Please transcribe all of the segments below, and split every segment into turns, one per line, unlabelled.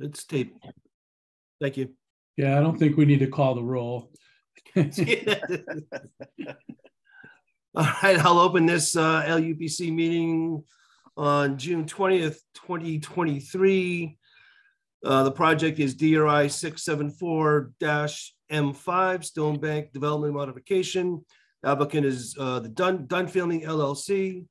It's tape. Thank you.
Yeah, I don't think we need to call the roll.
All right, I'll open this LUPC meeting on June 20th, 2023. The project is DRI 674-M5, Stonebank Development Modification. Applicant is the Dunn Family LLC.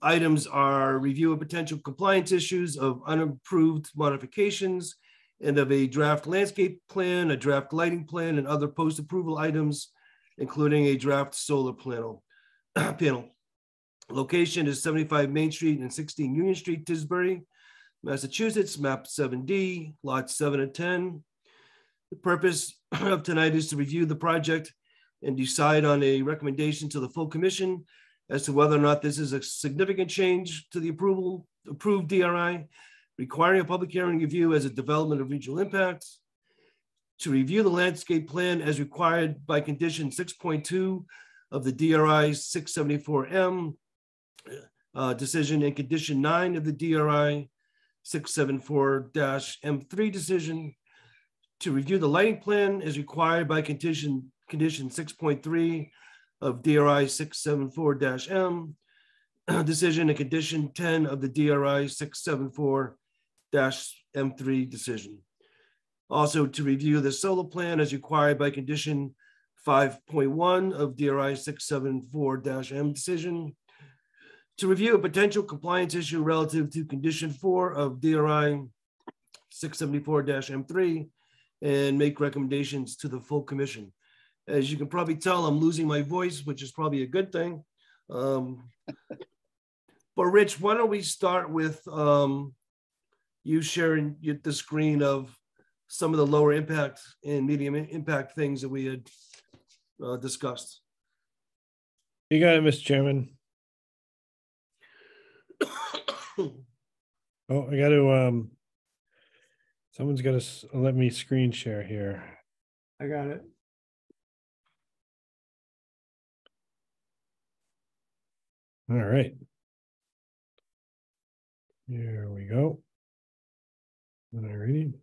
Items are review of potential compliance issues of unapproved modifications and of a draft landscape plan, a draft lighting plan, and other post-approval items, including a draft solar panel. Location is 75 Main Street and 16 Union Street, Tisbury, Massachusetts, map 7D, lots 7 and 10. The purpose of tonight is to review the project and decide on a recommendation to the full commission as to whether or not this is a significant change to the approved DRI, requiring a public hearing review as a development of regional impacts, to review the landscape plan as required by condition 6.2 of the DRI 674M decision and condition 9 of the DRI 674-M3 decision, to review the lighting plan as required by condition 6.3 of DRI 674-M decision and condition 10 of the DRI 674-M3 decision. Also to review the solar plan as required by condition 5.1 of DRI 674-M decision, to review a potential compliance issue relative to condition 4 of DRI 674-M3 and make recommendations to the full commission. As you can probably tell, I'm losing my voice, which is probably a good thing. But Rich, why don't we start with you sharing the screen of some of the lower impact and medium impact things that we had discussed.
You got it, Mr. Chairman. Oh, I got to, someone's got to let me screen share here.
I got it.
All right. Here we go. Am I ready?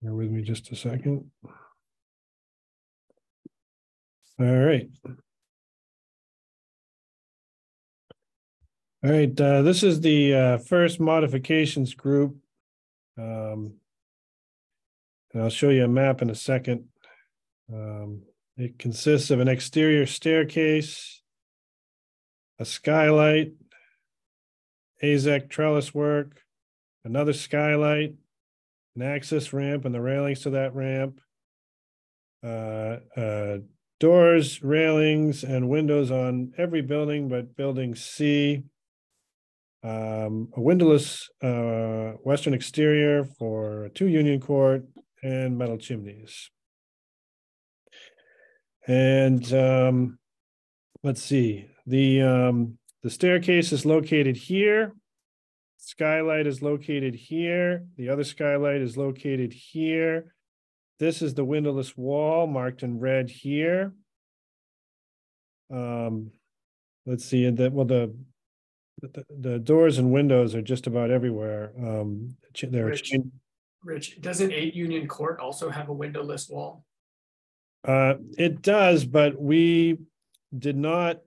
Bear with me just a second. All right. All right, this is the first modifications group. And I'll show you a map in a second. It consists of an exterior staircase, a skylight, AZEC trellis work, another skylight, an access ramp and the railings to that ramp, doors, railings, and windows on every building but building C, a windowless western exterior for 2 Union Court, and metal chimneys. And let's see, the staircase is located here. Skylight is located here. The other skylight is located here. This is the windowless wall marked in red here. Let's see, the doors and windows are just about everywhere.
Rich, doesn't 8 Union Court also have a windowless wall?
It does, but we did not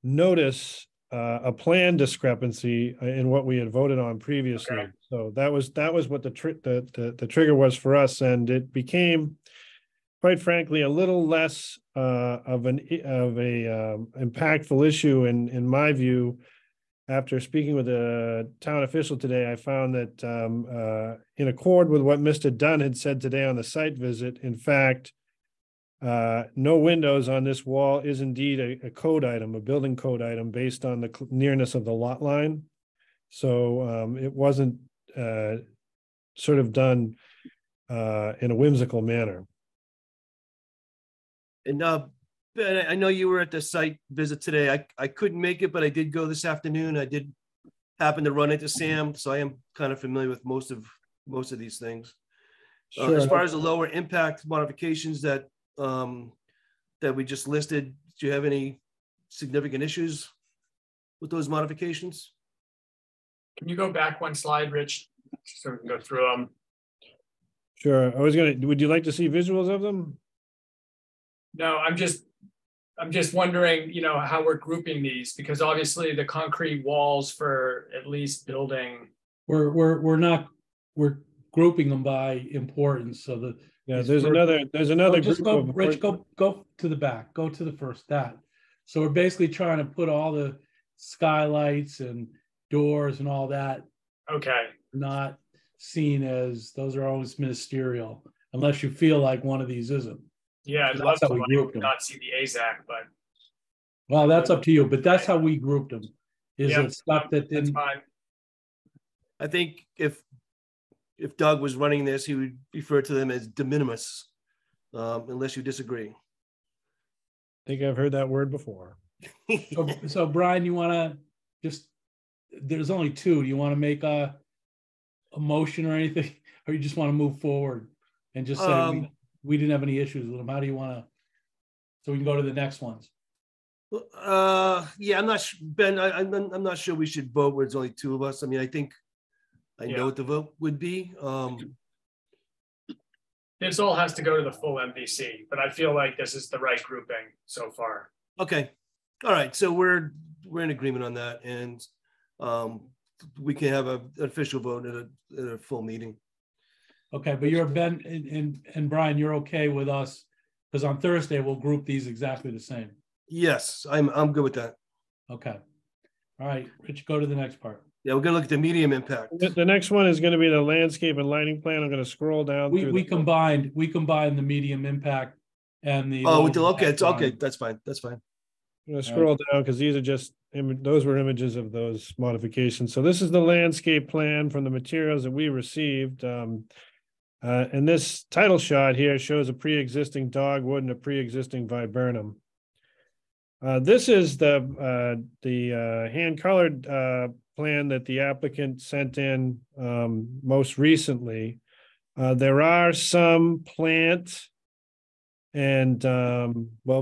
notice a plan discrepancy in what we had voted on previously. Okay. So that was what the trigger was for us, and it became, quite frankly, a little less of a impactful issue in my view. After speaking with a town official today, I found that in accord with what Mr. Dunn had said today on the site visit, in fact, no windows on this wall is indeed a code item, a building code item based on the nearness of the lot line. So it wasn't sort of done in a whimsical manner.
And Ben, I know you were at the site visit today. I couldn't make it, but I did go this afternoon. I did happen to run into Sam, so I am kind of familiar with most of these things. Sure. As far as the lower impact modifications that we just listed, do you have any significant issues? with those modifications?
Can you go back one slide, Rich, so we can go through them?
Sure. Would you like to see visuals of them?
No, I'm just wondering, how we're grouping these, because obviously the concrete walls for at least building.
We're grouping them by importance, so that.
Yeah, there's another
Just
group
go,
of
Rich, go to the back, go to the first, that. So we're basically trying to put all the skylights and doors and all that,
Okay,
not seen as, those are always ministerial, unless you feel like one of these isn't.
yeah, I'd
So
love
that's
to
how we grouped them.
not see the AZAC, but
Well, that's up to you, but that's how we grouped them. Is
yeah,
it stuff that
that's
didn't,
fine.
I think if Doug was running this, he would refer to them as de minimis, unless you disagree.
I think I've heard that word before.
so Brian, you want to just, there's only two. Do you want to make a motion or anything? Or you just want to move forward and just say we didn't have any issues with them? How do you want to, so we can go to the next ones?
Yeah, I'm not Ben. I'm not sure we should vote where it's only two of us. I mean, I think I know what the vote would be.
This all has to go to the full MVC, but I feel like this is the right grouping so far.
Okay, all right. So we're in agreement on that, and we can have an official vote at a full meeting. Okay,
but you're Ben and Brian, you're okay with us, because on Thursday we'll group these exactly the same.
Yes, I'm good with that.
Okay. All right, Rich, go to the next part.
Yeah, we're gonna look at the medium impact.
The next one is going to be the landscape and lighting plan. I'm going to scroll down.
We combined the medium impact and the.
Okay, it's okay. That's fine. That's fine.
I'm going to scroll down because these are just those were images of those modifications. So this is the landscape plan from the materials that we received. And this title shot here shows a pre-existing dogwood and a pre-existing viburnum. This is the hand-colored plan that the applicant sent in most recently. There are some plant and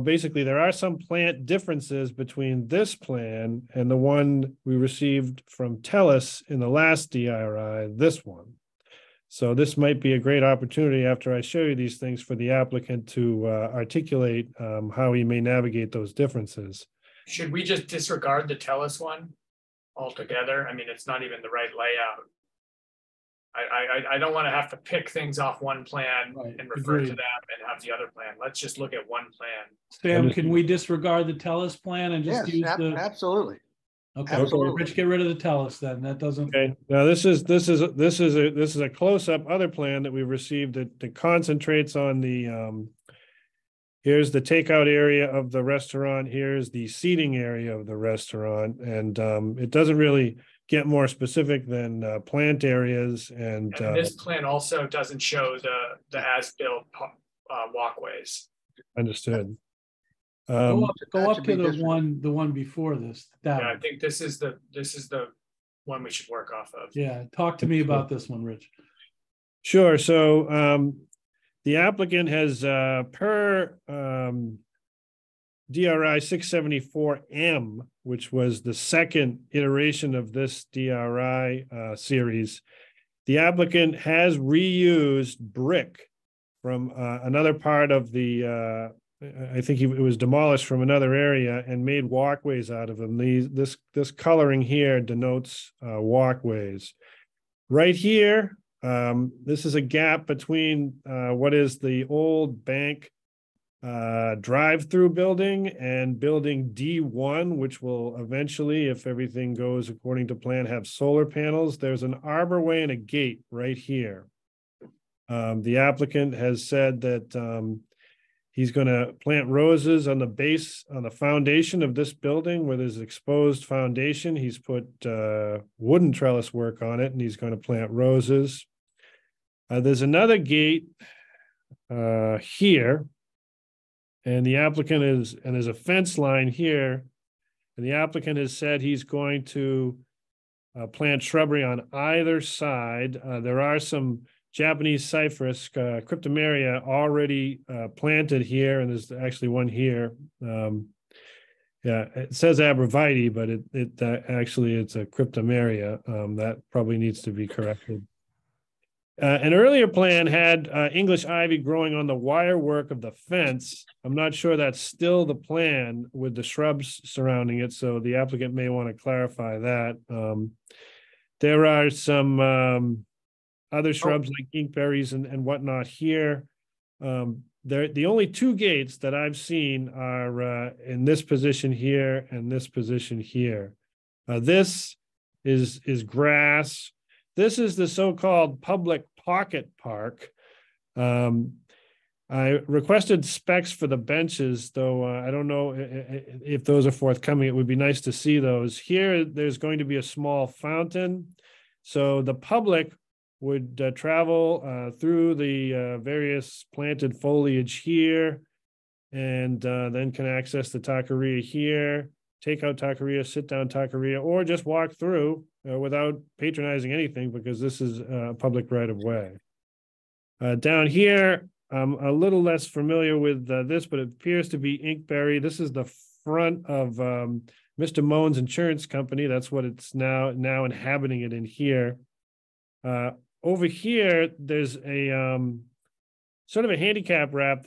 basically there are some plant differences between this plan and the one we received from TELUS in the last DRI, this one. So this might be a great opportunity after I show you these things for the applicant to articulate how he may navigate those differences.
Should we just disregard the TELUS one altogether? I mean, it's not even the right layout. I don't want to have to pick things off one plan and refer to them and have the other plan. Let's just look at one plan.
Sam, can we disregard the TELUS plan and just use the?
Absolutely.
Okay,
Absolutely.
Rich, get rid of the TELUS then. That doesn't.
Okay. Now this is a close-up other plan that we've received that concentrates on the here's the takeout area of the restaurant. Here's the seating area of the restaurant, and it doesn't really get more specific than plant areas. And
this plan also doesn't show the as-built walkways.
Understood.
Go up to the one before this.
I think this is the one we should work off of.
Yeah, talk to me about this one, Rich.
Sure. So the applicant has per DRI 674M, which was the second iteration of this DRI series, the applicant has reused brick from another part of the I think it was demolished from another area and made walkways out of them. This coloring here denotes walkways. Right here, this is a gap between what is the old bank drive-through building and building D1, which will eventually, if everything goes according to plan, have solar panels. There's an arborway and a gate right here. The applicant has said that he's going to plant roses on the base, on the foundation of this building where there's exposed foundation. He's put wooden trellis work on it, and he's going to plant roses. There's another gate here, and the applicant and there's a fence line here, and the applicant has said he's going to plant shrubbery on either side. There are some Japanese cypress, cryptomeria, already planted here, and there's actually one here. Yeah, it says arborvitae, but it actually it's a cryptomeria. That probably needs to be corrected. An earlier plan had English ivy growing on the wire work of the fence. I'm not sure that's still the plan with the shrubs surrounding it, so the applicant may want to clarify that. There are some other shrubs like inkberries and whatnot here. The only two gates that I've seen are in this position here and this position here. This is grass. This is the so-called public pocket park. I requested specs for the benches, though I don't know if those are forthcoming. It would be nice to see those. Here, there's going to be a small fountain. So the public would travel through the various planted foliage here, and then can access the taqueria here, take out taqueria, sit down taqueria, or just walk through without patronizing anything, because this is a public right of way. Down here, I'm a little less familiar with this, but it appears to be inkberry. This is the front of Mr. Moan's insurance company. That's what it's now inhabiting it in here. Over here, there's a sort of a handicap ramp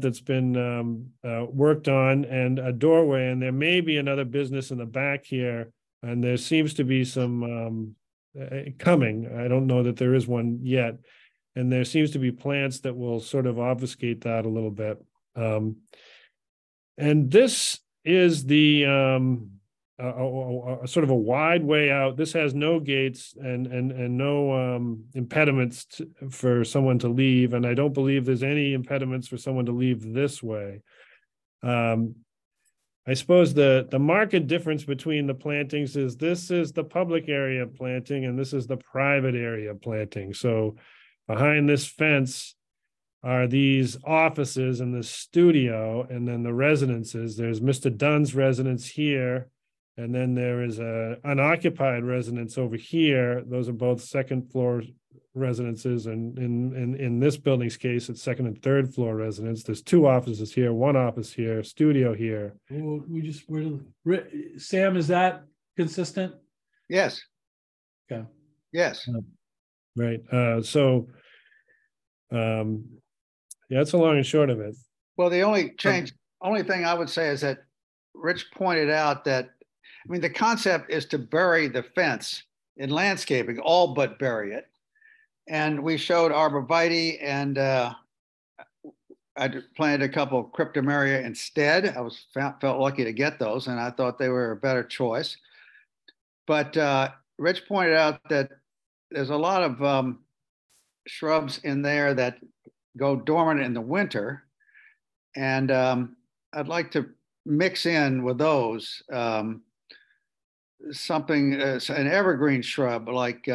that's been worked on, and a doorway, and there may be another business in the back here, and there seems to be some coming. I don't know that there is one yet, and there seems to be plants that will sort of obfuscate that a little bit. And this is the sort of a wide way out. This has no gates and no impediments for someone to leave, and I don't believe there's any impediments for someone to leave this way. I suppose the marked difference between the plantings is this is the public area planting and this is the private area planting. So behind this fence are these offices and the studio, and then the residences. There's Mr. Dunn's residence here, and then there is a unoccupied residence over here. Those are both second floor residences, and in this building's case, it's second and third floor residence. There's two offices here, one office here, studio here.
Well, Sam, is that consistent?
Yes.
Okay.
Yes.
Right. Yeah, that's the long and short of it.
Well, the only thing I would say is that Rich pointed out that, I mean, the concept is to bury the fence in landscaping, all but bury it. And we showed arborvitae, and I planted a couple of cryptomeria instead. I felt lucky to get those, and I thought they were a better choice. But Rich pointed out that there's a lot of shrubs in there that go dormant in the winter, and I'd like to mix in with those something, an evergreen shrub like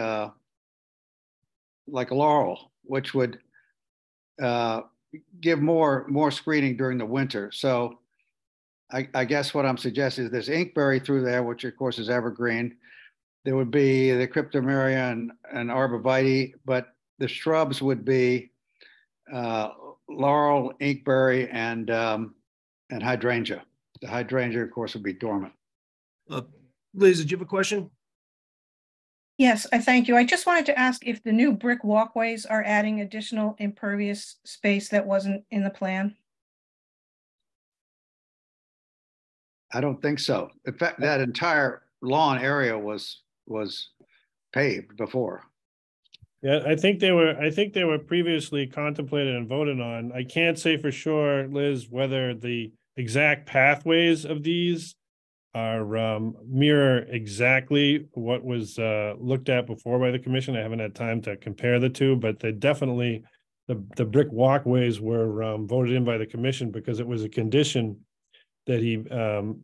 laurel, which would give more screening during the winter. So I guess what I'm suggesting is there's inkberry through there, which of course is evergreen. There would be the cryptomeria and arborvitae, but the shrubs would be laurel, inkberry, and hydrangea. The hydrangea, of course, would be dormant.
Liz, did you have a question?
Yes, I thank you. I just wanted to ask if the new brick walkways are adding additional impervious space that wasn't in the plan?
I don't think so. In fact, that entire lawn area was paved before.
Yeah, I think they were previously contemplated and voted on. I can't say for sure, Liz, whether the exact pathways of these are mirror exactly what was looked at before by the commission. I haven't had time to compare the two, but they definitely, the brick walkways were voted in by the commission because it was a condition that he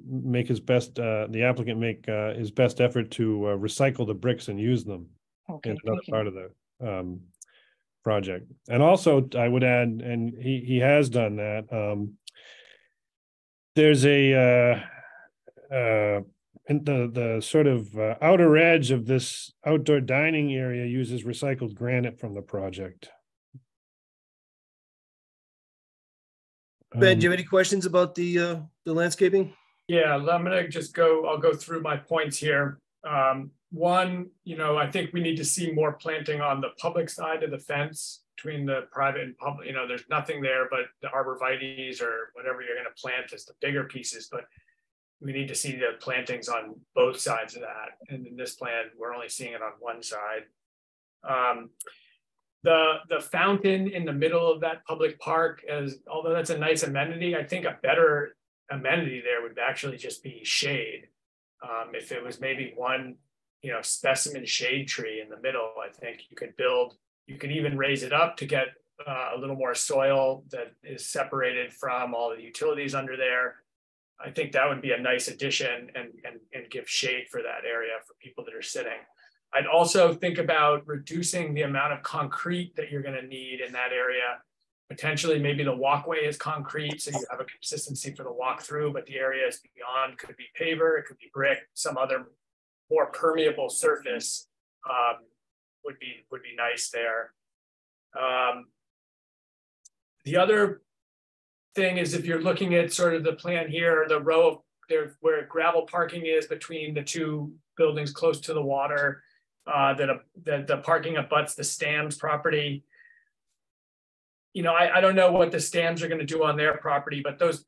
make his best, the applicant make his best effort to recycle the bricks and use them in another part of the project. And also I would add, and he has done that, there's a in the sort of outer edge of this outdoor dining area uses recycled granite from the project.
Ben, do you have any questions about the landscaping?
Yeah, I'm gonna just I'll go through my points here. One, I think we need to see more planting on the public side of the fence between the private and public. There's nothing there but the arborvitaes or whatever you're gonna plant is the bigger pieces, but we need to see the plantings on both sides of that. And in this plan, we're only seeing it on one side. The fountain in the middle of that public park, although that's a nice amenity, I think a better amenity there would actually just be shade. If it was maybe one, specimen shade tree in the middle, I think you could even raise it up to get a little more soil that is separated from all the utilities under there. I think that would be a nice addition and give shade for that area for people that are sitting. I'd also think about reducing the amount of concrete that you're going to need in that area. Potentially, maybe the walkway is concrete, so you have a consistency for the walk through, but the areas beyond could be paver, it could be brick, some other more permeable surface would be nice there. The other thing is, if you're looking at sort of the plan here, the row there where gravel parking is between the two buildings close to the water, that the parking abuts the Stam's property. I don't know what the Stams are going to do on their property, but those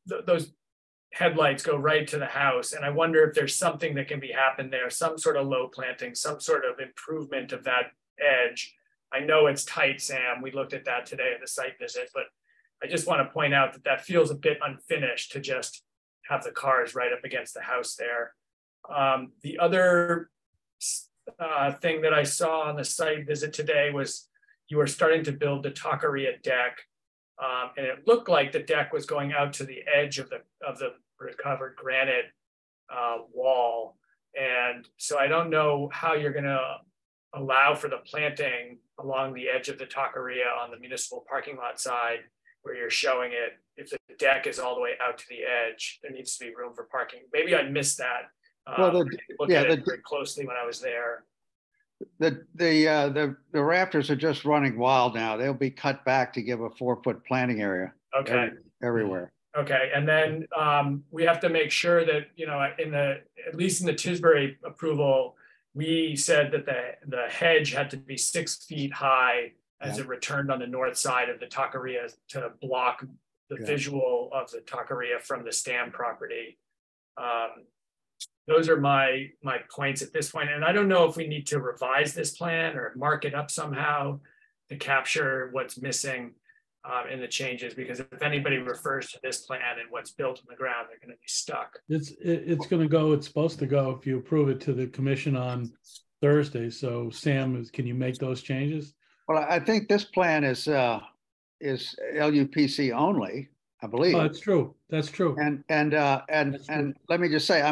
headlights go right to the house. And I wonder if there's something that can be happened there, some sort of low planting, some sort of improvement of that edge. I know it's tight, Sam. We looked at that today at the site visit, but I just want to point out that feels a bit unfinished to just have the cars right up against the house there. The other thing that I saw on the site visit today was you were starting to build the taqueria deck, and it looked like the deck was going out to the edge of the recovered granite wall. And so I don't know how you're going to allow for the planting along the edge of the taqueria on the municipal parking lot side where you're showing it. If the deck is all the way out to the edge, there needs to be room for parking. Maybe I missed that. I looked at it very closely when I was there.
The rafters are just running wild now. They'll be cut back to give a 4-foot planting area.
Okay.
Everywhere.
Okay, and then we have to make sure that at least in the Tisbury approval, we said that the hedge had to be 6 feet high as it returned on the north side of the taqueria to block the visual of the taqueria from the Stam property. Those are my points at this point. And I don't know if we need to revise this plan or mark it up somehow to capture what's missing in the changes, because if anybody refers to this plan and what's built in the ground, they're going to be stuck.
It's going to go, it's supposed to go, if you approve it, to the commission on Thursday. So Sam, can you make those changes?
Well, I think this plan is LUPC only, I believe.
Oh, that's true. That's true.
And let me just say,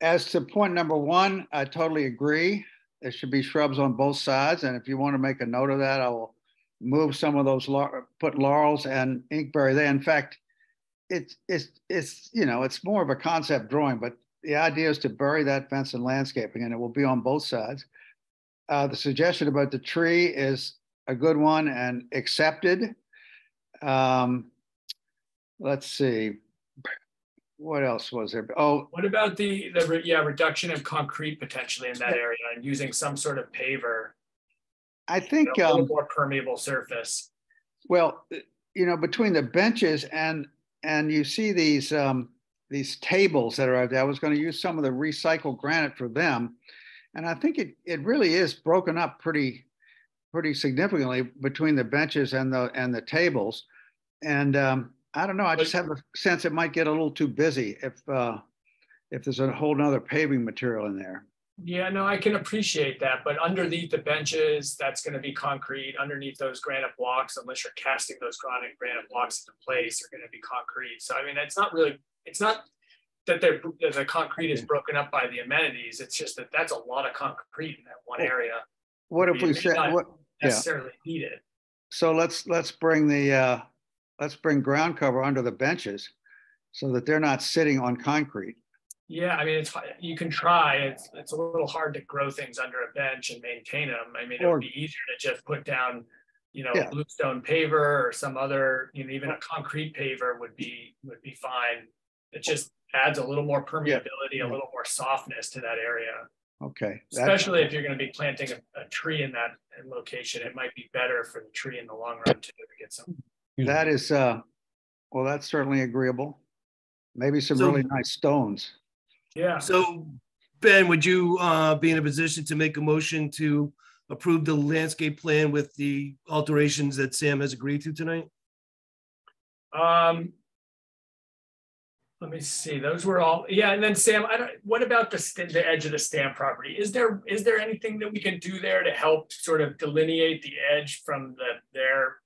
as to point number one, I totally agree. There should be shrubs on both sides. And if you want to make a note of that, I will move some of those, put laurels and inkberry there. In fact, it's more of a concept drawing, but the idea is to bury that fence and landscaping, and it will be on both sides. The suggestion about the tree is a good one and accepted. Let's see. What else was there? Oh,
what about the reduction of concrete potentially in that area and using some sort of paver?
I think
a little more permeable surface.
Well, between the benches and you see these tables that are out there. I was going to use some of the recycled granite for them, and I think it really is broken up pretty significantly between the benches and the tables, and I don't know. I just have a sense it might get a little too busy if there's a whole nother paving material in there.
Yeah, no, I can appreciate that. But underneath the benches, that's going to be concrete. Underneath those granite blocks, unless you're casting those granite blocks into place, are going to be concrete. So, I mean, it's not that the concrete is broken up by the amenities. It's just that that's a lot of concrete in that one area.
What if we said what
necessarily needed?
So let's bring ground cover under the benches so that they're not sitting on concrete.
Yeah, I mean, you can try. It's a little hard to grow things under a bench and maintain them. I mean, it would be easier to just put down, bluestone paver or some other, even a concrete paver would be fine. It's just adds a little more permeability, a little more softness to that area.
Okay.
Especially if you're going to be planting a tree in that location, it might be better for the tree in the long run to get some.
That is, well, that's certainly agreeable. Maybe some really nice stones.
Yeah.
So Ben, would you be in a position to make a motion to approve the landscape plan with the alterations that Sam has agreed to tonight?
Let me see. Those were all, yeah. And then Sam, what about the edge of the Stam property? Is there anything that we can do there to help sort of delineate the edge from their?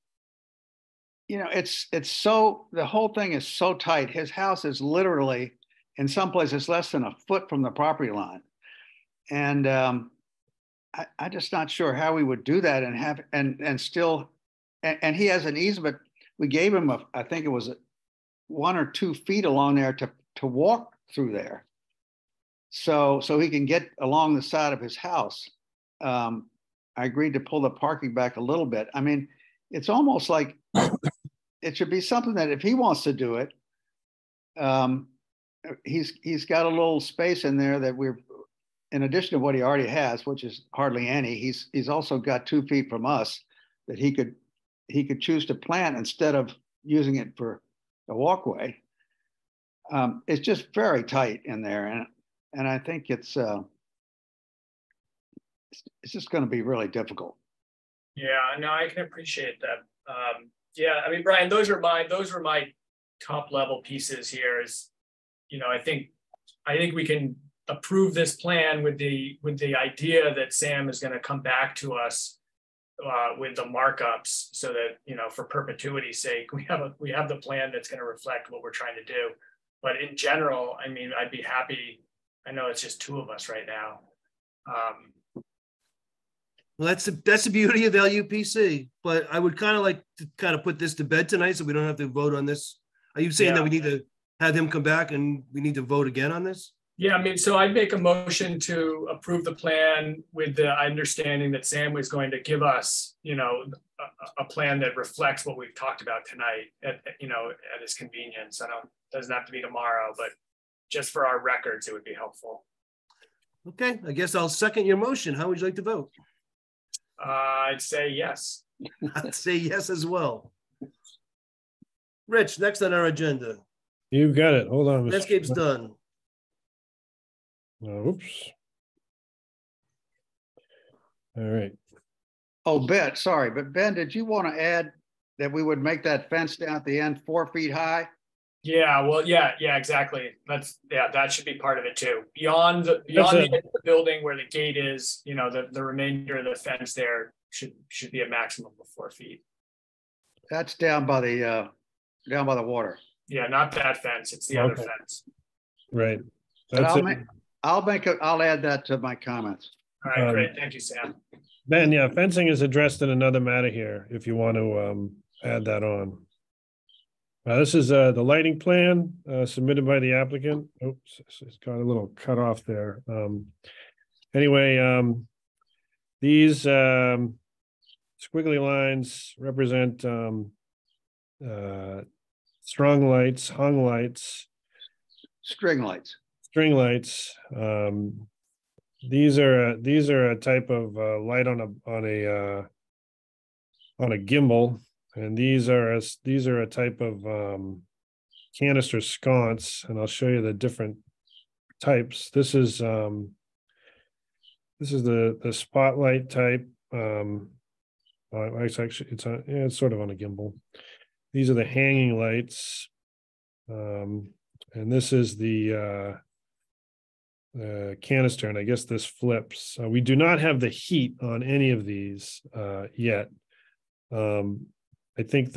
You know, it's so, the whole thing is so tight. His house is literally, in some places, less than a foot from the property line. And I'm just not sure how we would do that and have, and still, and he has an easement. We gave him I think it was 1 or 2 feet along there to walk through there. So he can get along the side of his house. I agreed to pull the parking back a little bit. I mean, it's almost like it should be something that if he wants to do it, he's got a little space in there that we're, in addition to what he already has, which is hardly any, he's also got 2 feet from us that he could choose to plant instead of using it for a walkway. It's just very tight in there, and I think it's just going to be really difficult.
Yeah, no, I can appreciate that. Yeah, I mean, Brian, those were my top level pieces here. Is, you know, I think we can approve this plan with the idea that Sam is going to come back to us with the markups, so that, you know, for perpetuity's sake, we have the plan that's going to reflect what we're trying to do. But in general, I mean, I'd be happy. I know it's just 2 of us right now.
Well, that's the beauty of LUPC. But I would kind of like to put this to bed tonight, so we don't have to vote on this. Are you saying that we need to have him come back and we need to vote again on this?
Yeah, I mean, so I'd make a motion to approve the plan with the understanding that Sam was going to give us, you know, a plan that reflects what we've talked about tonight at his convenience. Doesn't have to be tomorrow, but just for our records, it would be helpful.
Okay, I guess I'll second your motion. How would you like to vote?
I'd say yes.
I'd say yes as well. Rich, next on our agenda.
You got it. Hold on.
Landscape's done.
Oops. All right.
Oh, Ben, sorry, but Ben, did you want to add that we would make that fence down at the end 4 feet high?
Yeah, well, yeah, exactly. That should be part of it too. Beyond the end of the building where the gate is, you know, the remainder of the fence there should be a maximum of 4 feet.
That's down by the water.
Yeah, not that fence. It's the other fence.
Right.
I'll add that to my comments.
All right, great. Thank you, Sam.
Ben, yeah, fencing is addressed in another matter here, if you want to add that on. This is the lighting plan submitted by the applicant. Oops, it's got a little cut off there. Anyway, these squiggly lines represent strung lights, hung lights,
string lights.
These are a type of light on a gimbal, and these are a type of canister sconce, and I'll show you the different types. This is the spotlight type. It's sort of on a gimbal. These are the hanging lights, and this is the canister, and I guess this flips. We do not have the heat on any of these yet. I think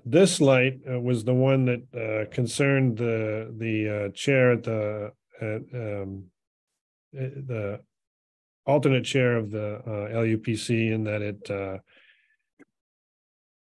this light was the one that concerned the chair at the alternate chair of the LUPC, in that it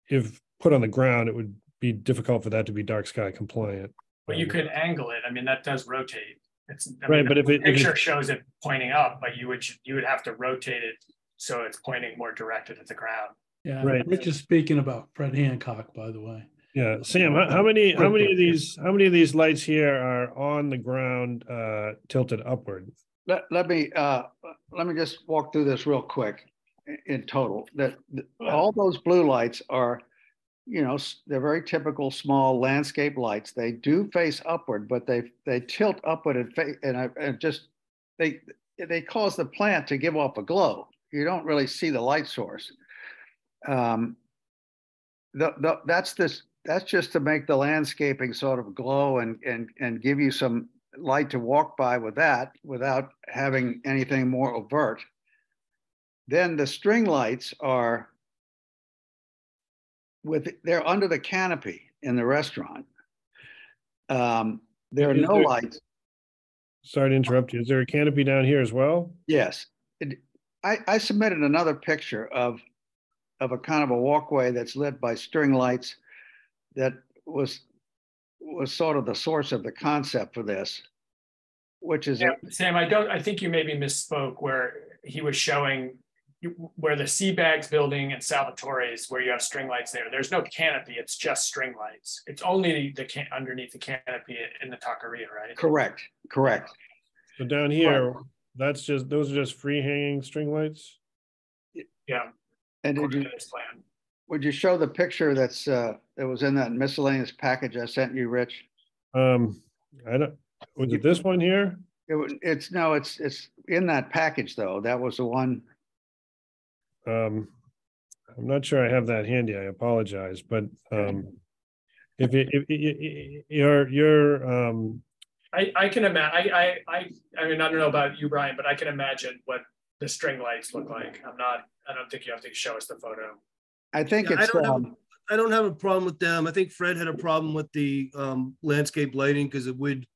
if put on the ground, it would be difficult for that to be dark sky compliant.
But you could angle it. I mean, that does rotate.
But if
the picture shows it pointing up, but you would have to rotate it so it's pointing more directed at the ground.
Yeah,
Right.
Rich is speaking about Fred Hancock, by the way.
Yeah, Sam, how many of these lights here are on the ground tilted upward?
Let me just walk through this real quick in total. All those blue lights are, they're very typical small landscape lights. They do face upward, but they tilt upward they cause the plant to give off a glow. You don't really see the light source. That's just to make the landscaping sort of glow and give you some light to walk by with that without having anything more overt. Then the string lights they're under the canopy in the restaurant. There are no lights.
Sorry to interrupt you. Is there a canopy down here as well?
Yes. I submitted another picture of a kind of a walkway that's lit by string lights that was sort of the source of the concept for this, which is
Sam, I think you maybe misspoke where he was showing where the Seabags building and Salvatore's, where you have string lights there. There's no canopy, it's just string lights. It's only underneath the canopy in the taqueria, right?
Correct.
So down here, those are just free hanging string lights?
Yeah.
And would you show the picture that was in that miscellaneous package I sent you, Rich?
Was it this one here?
It's in that package though. That was the one.
I'm not sure I have that handy. I apologize, but if you're
I can imagine. I mean, I don't know about you, Brian, but I can imagine what the string lights look like. I don't think you have to show us the photo.
I think
I don't have a problem with them. I think Fred had a problem with the landscape lighting because it would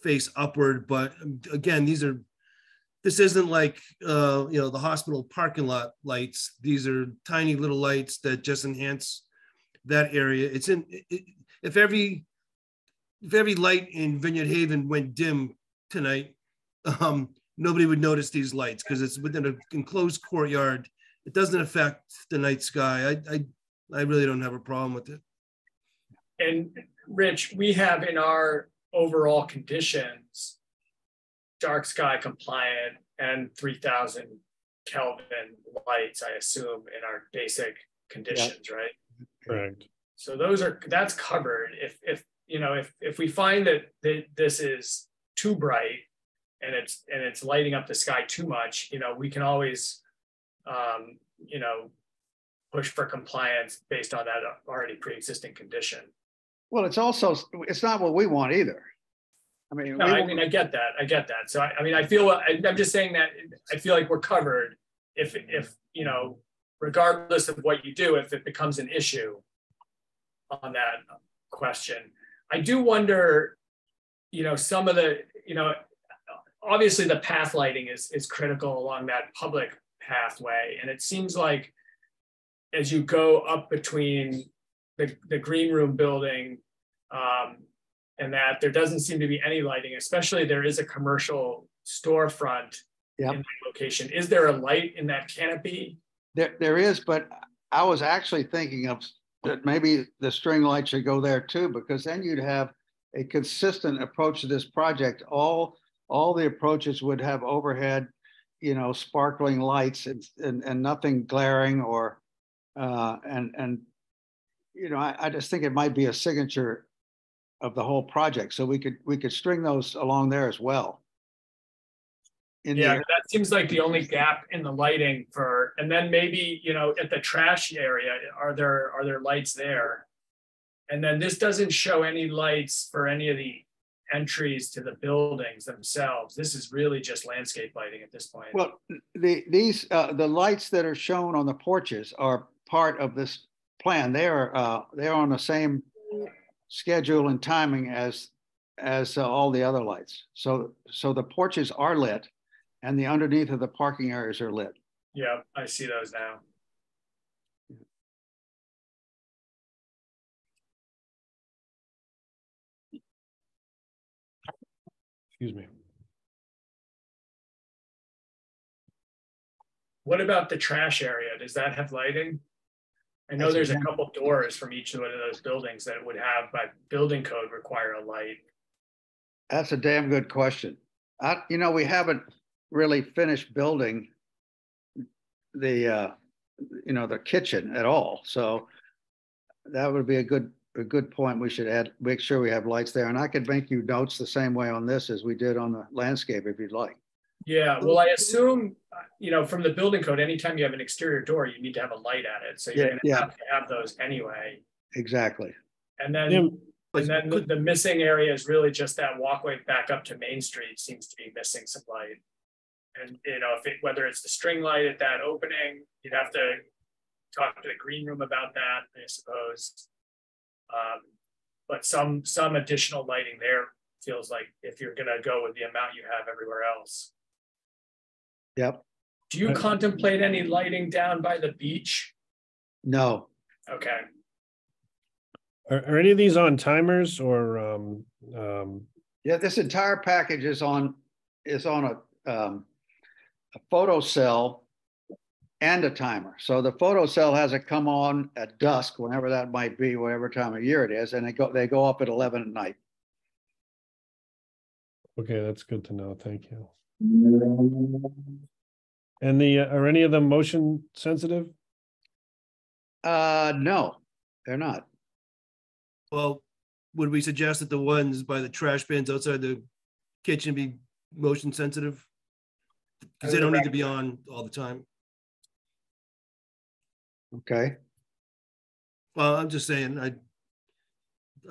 face upward. But again, this isn't like the hospital parking lot lights. These are tiny little lights that just enhance that area. If every light in Vineyard Haven went dim tonight, nobody would notice these lights because it's within an enclosed courtyard. It doesn't affect the night sky. I really don't have a problem with it.
And Rich, we have in our overall conditions, dark sky compliant and 3000 Kelvin lights, I assume, in our basic conditions, right?
Correct.
So that's covered. If we find that this is too bright and it's lighting up the sky too much, we can always push for compliance based on that already pre-existing condition.
Well, it's not what we want either. I mean,
I get that. So I'm just saying that I feel like we're covered if regardless of what you do, if it becomes an issue on that question. I do wonder, some of the, obviously the path lighting is critical along that public pathway. And it seems like as you go up between the green room building and that there doesn't seem to be any lighting, especially there is a commercial storefront in that location. Is there a light in that canopy?
There is, but I was actually thinking of that maybe the string light should go there too, because then you'd have a consistent approach to this project. All the approaches would have overhead, sparkling lights and nothing glaring or I just think it might be a signature of the whole project. So we could string those along there as well.
That seems like the only gap in the lighting and then maybe, at the trash area, are there lights there? And then this doesn't show any lights for any of the entries to the buildings themselves. This is really just landscape lighting at this point.
Well, the lights that are shown on the porches are part of this plan. They're on the same schedule and timing as all the other lights. So the porches are lit and the underneath of the parking areas are lit.
Yeah, I see those now.
Excuse me.
What about the trash area? Does that have lighting? I know there's a couple doors from each one of those buildings that would have, by building code, require a light.
That's a damn good question. We haven't really finished building the kitchen at all. So that would be a good point. We should make sure we have lights there. And I could make you notes the same way on this as we did on the landscape if you'd like.
Yeah, well, I assume, from the building code, anytime you have an exterior door, you need to have a light at it. So you're going to have those anyway.
Exactly.
And then, the missing area is really just that walkway back up to Main Street seems to be missing some light. And, whether it's the string light at that opening, you'd have to talk to the green room about that, I suppose. But some additional lighting there feels like if you're going to go with the amount you have everywhere else.
Yep.
Do you contemplate any lighting down by the beach?
No.
Okay.
Are any of these on timers or?
Yeah, this entire package is on a photo cell and a timer. So the photo cell has it come on at dusk, whenever that might be, whatever time of year it is, and they go up at 11 at night.
Okay, that's good to know. Thank you. And are any of them motion sensitive?
No, they're not.
Well, would we suggest that the ones by the trash bins outside the kitchen be motion sensitive? Because they don't need to be on all the time.
Okay.
Well, I'm just saying, I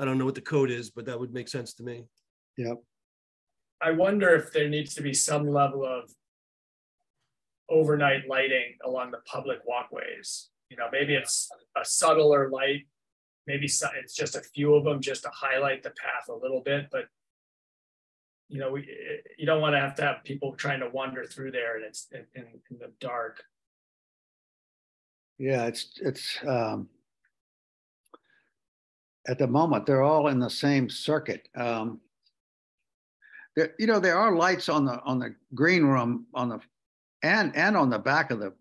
don't know what the code is, but that would make sense to me.
Yep.
I wonder if there needs to be some level of overnight lighting along the public walkways. Maybe it's a subtler light. Maybe it's just a few of them just to highlight the path a little bit, but you don't want to have people trying to wander through there and it's in the dark.
Yeah, it's at the moment they're all in the same circuit. There are lights on the green room and on the back of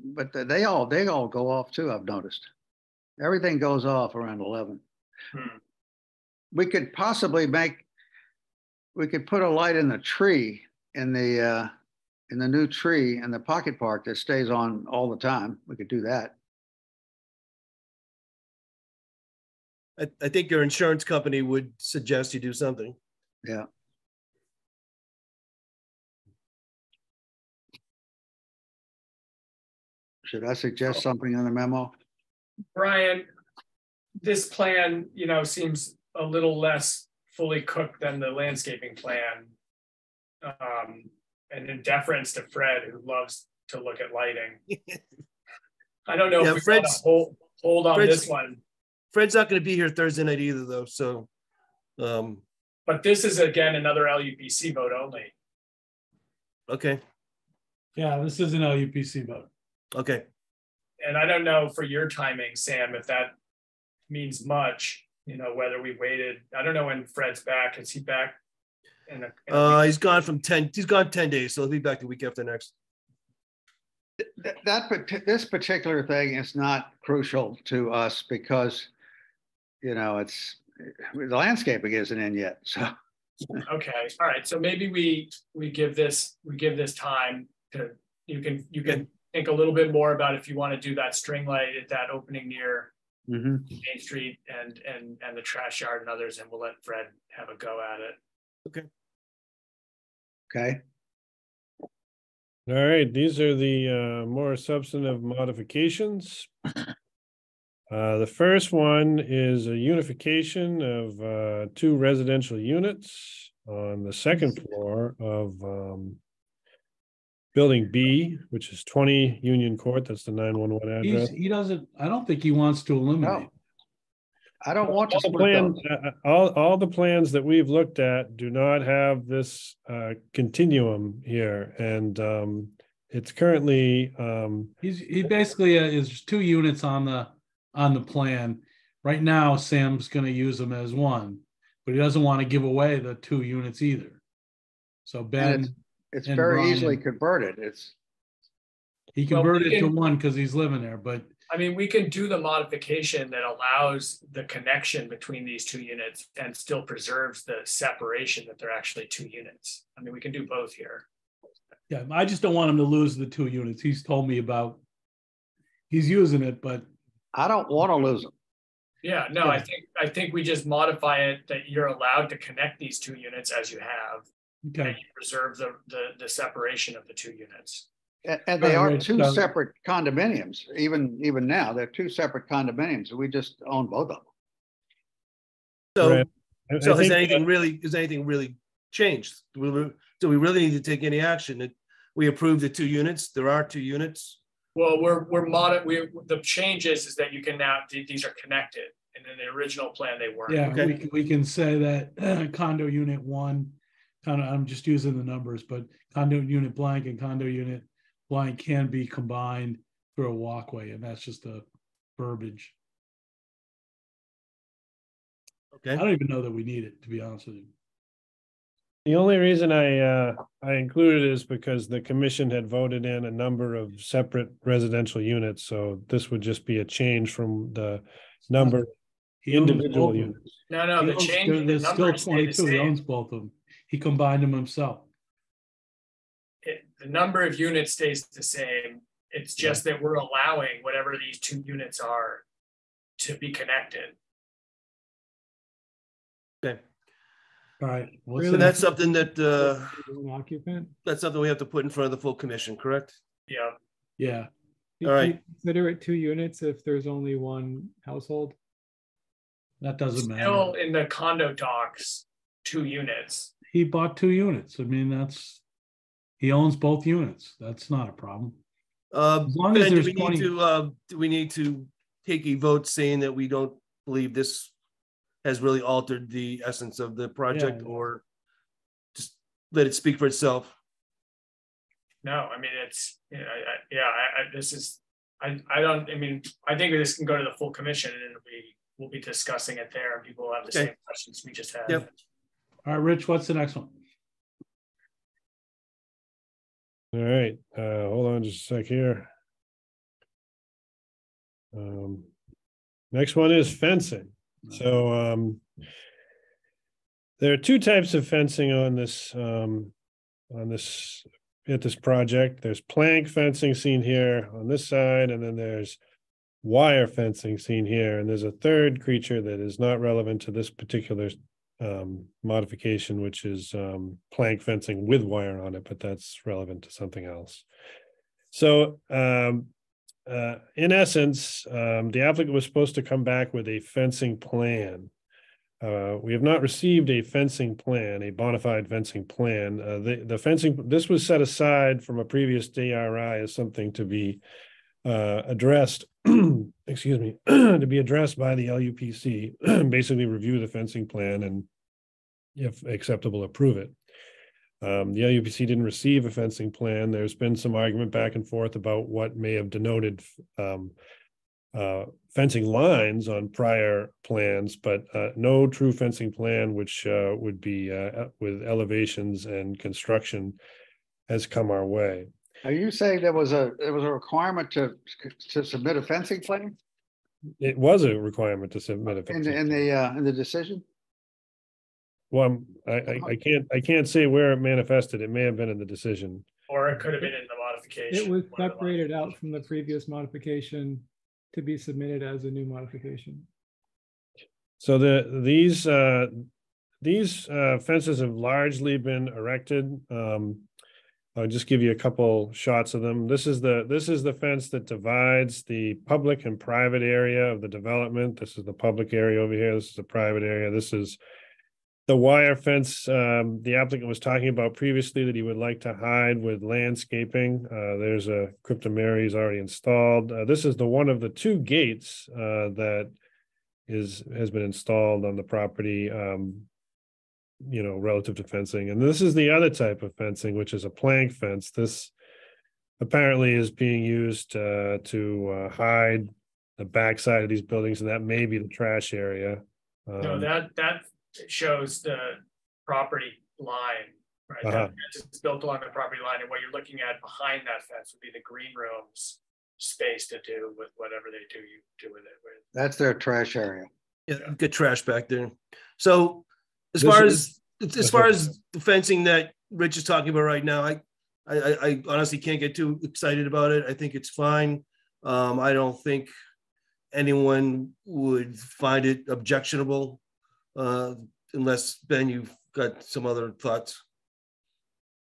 but they all go off too. I've noticed everything goes off around 11. We could possibly put a light in the tree in the new tree in the pocket park that stays on all the time. We could do that.
I think your insurance company would suggest you do something.
Yeah. Should I suggest something in the memo?
Brian, this plan, seems a little less fully cooked than the landscaping plan. And in deference to Fred, who loves to look at lighting. I don't know if we want to hold on this one.
Fred's not going to be here Thursday night either, though. So,
but this is again another LUPC vote only.
Okay.
Yeah, this is an LUPC vote.
Okay.
And I don't know for your timing, Sam, if that means much. Whether we waited. I don't know when Fred's back. Is he back?
He's gone 10 days, so he'll be back the week after next.
This particular thing is not crucial to us because it's the landscaping isn't in yet. So
okay, all right. So maybe we give this time to you can think a little bit more about if you want to do that string light at that opening near Main Street and the trash yard and others, and we'll let Fred have a go at it.
Okay.
Okay.
All right, these are the more substantive modifications. The first one is a unification of 2 residential units on the second floor of Building B, which is 20 Union Court. That's the 911 address.
He doesn't. I don't think he wants to eliminate.
No. I don't want to
split all the plans that we've looked at do not have this continuum here, and it's currently
he basically is 2 units on the plan right now. Sam's going to use them as one, but he doesn't want to give away the 2 units either. So Ben,
it's very Brian, easily converted. He
converted it to one because he's living there, but
I mean, we can do the modification that allows the connection between these two units and still preserves the separation that they're actually two units. I mean, we can do both here.
Yeah, I just don't want him to lose the 2 units. He's told me about, he's using it, but
I don't want to lose them.
Yeah, no,
Yeah.
I think we just modify it that you're allowed to connect these 2 units as you have, and
okay.
you preserve the separation of the 2 units.
And they are
Right,
two
so-
separate condominiums. Even now, they're 2 separate condominiums. We just own both of them.
So,
Right. I
so has
think,
anything really changed? Do we really need to take any action? We approved the 2 units. There are 2 units.
Well, the change is that you can now, these are connected, and in the original plan, they weren't.
Yeah,
Okay.
we can say that condo unit 1, I'm just using the numbers, but condo unit blank and condo unit blank can be combined through a walkway, and that's just a verbiage.
Okay.
I don't even know that we need it, to be honest with you.
the only reason I included it is because the commission had voted in a number of separate residential units, so this would just be a change from the number
He owns
individual
both of them.
units.
No,
He
the
owns-
change in the
There's still
numbers stay the
22. He
same.
owns both of them. He combined them himself.
The number of units stays the same. It's just that we're allowing whatever these 2 units are to be connected.
Okay.
All right. What's
So
the
that's
next?
something that
One occupant.
that's something we have to put in front of the full commission, correct?
Yeah.
Yeah.
All right.
You consider it 2 units if there's only 1 household.
That doesn't matter.
Still in the condo docs, 2 units.
He bought 2 units. I mean, he owns both units. That's not a problem. As long as
Ben,
there's
do we need to take a vote saying that we don't believe this has really altered the essence of the project,
Yeah.
or just let it speak for itself?
No, I mean, it's, you know, I think this can go to the full commission, and we'll be discussing it there, and people will have the
Okay.
same questions we just had.
Yep.
All right, Rich, what's the next one?
All right, hold on just a sec here. Next one is fencing. So there are 2 types of fencing on this at this project. There's plank fencing seen here on this side, and then there's wire fencing seen here. And there's a third creature that is not relevant to this particular modification, which is plank fencing with wire on it, but that's relevant to something else. So in essence, the applicant was supposed to come back with a fencing plan. We have not received a fencing plan, a bona fide fencing plan. The fencing, this was set aside from a previous DRI as something to be addressed, excuse me, to be addressed by the LUPC, basically review the fencing plan and if acceptable, approve it. The LUPC didn't receive a fencing plan. There's been some argument back and forth about what may have denoted fencing lines on prior plans, but no true fencing plan, which would be with elevations and construction, has come our way.
Are you saying there was a requirement to submit a fencing plan
It was a requirement to submit a
in
fencing plan.
the decision?
Well, I can't say where it manifested. It may have been in the decision.
Or it could have been in the modification.
It was
one of the
separated out from the previous modification to be submitted as a new modification.
So these fences have largely been erected. I'll just give you a couple shots of them. This is the fence that divides the public and private area of the development. This is the public area over here. This is the private area. This is the wire fence the applicant was talking about previously that he would like to hide with landscaping. There's a cryptomerium already installed. This is the one of the 2 gates that has been installed on the property, relative to fencing. And this is the other type of fencing, which is a plank fence. This apparently is being used to hide the backside of these buildings, and that may be the trash area.
No, that shows the property line, right? That fence is built along the property line, and what you're looking at behind that fence would be the green rooms space to do with whatever they do with it.
That's their trash area.
Yeah, get trash back there. So as
This
far
is-
as the fencing that Rich is talking about right now, I honestly can't get too excited about it. I think it's fine. I don't think anyone would find it objectionable, unless Ben, you've got some other thoughts.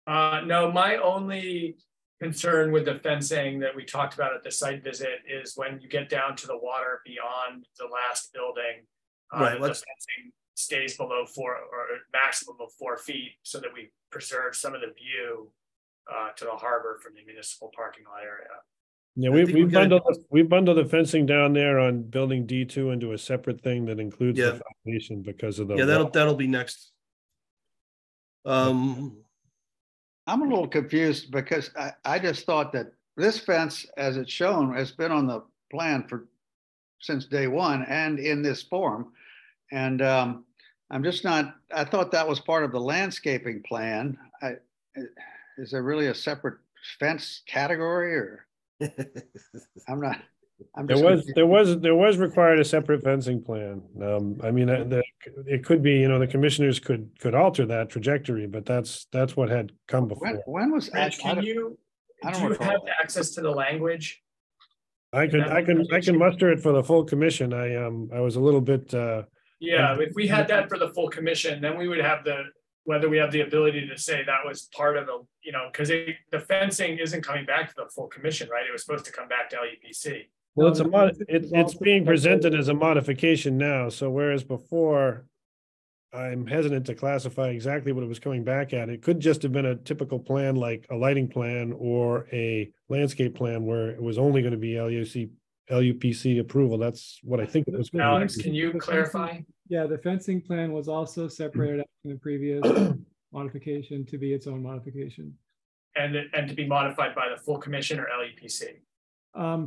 No, my only concern with the fencing that we talked about at the site visit is when you get down to the water beyond the last building,
Right,
the fencing stays below 4 or maximum of 4 feet so that we preserve some of the view to the harbor from the municipal parking lot area.
Yeah,
I think
we bundled the fencing down there on building D2 into a separate thing that includes
Yeah.
the foundation because of the.
Yeah, that'll be next.
I'm a little confused because I just thought that this fence, as it's shown, has been on the plan since day one and in this form. And I'm just not, I thought that was part of the landscaping plan. Is there really a separate fence category or? I'm not.
There was required a separate fencing plan. I mean, it could be, the commissioners could alter that trajectory, but that's what had come before.
When was
Rich, do you have access to the language?
I can muster it for the full commission. I was a little bit.
Yeah, if we had that for the full commission, then we would have whether we have the ability to say that was part of the, because the fencing isn't coming back to the full commission, right? It was supposed to come back to LUPC.
Well, it's being presented as a modification now. So whereas before, I'm hesitant to classify exactly what it was coming back at. It could just have been a typical plan, like a lighting plan or a landscape plan, where it was only going to be LUPC approval. That's what I think it was.
Alex, can you clarify?
Yeah, the fencing plan was also separated out from the previous modification to be its own modification.
And to be modified by the full commission or LUPC?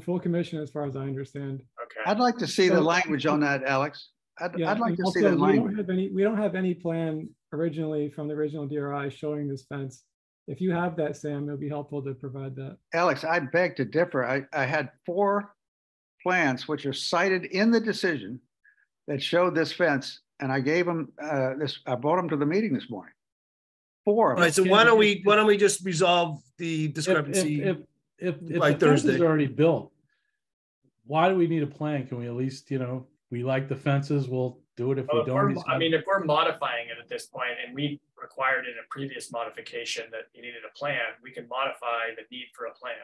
Full commission, as far as I understand.
Okay.
I'd like to see the language on that, Alex. I'd like to see the language.
We don't have any plan originally from the original DRI showing this fence. If you have that, Sam, it'll be helpful to provide that.
Alex, I beg to differ. I had 4 plans which are cited in the decision that showed this fence, and I gave them I brought them to the meeting this morning. 4.
All right, so why don't we just resolve the discrepancy?
If
by
the fence
Thursday
is already built, why do we need a plan? Can we at least, we like the fences, we'll do it. If we don't,
if we're modifying it at this point and we required in a previous modification that you needed a plan, we can modify the need for a plan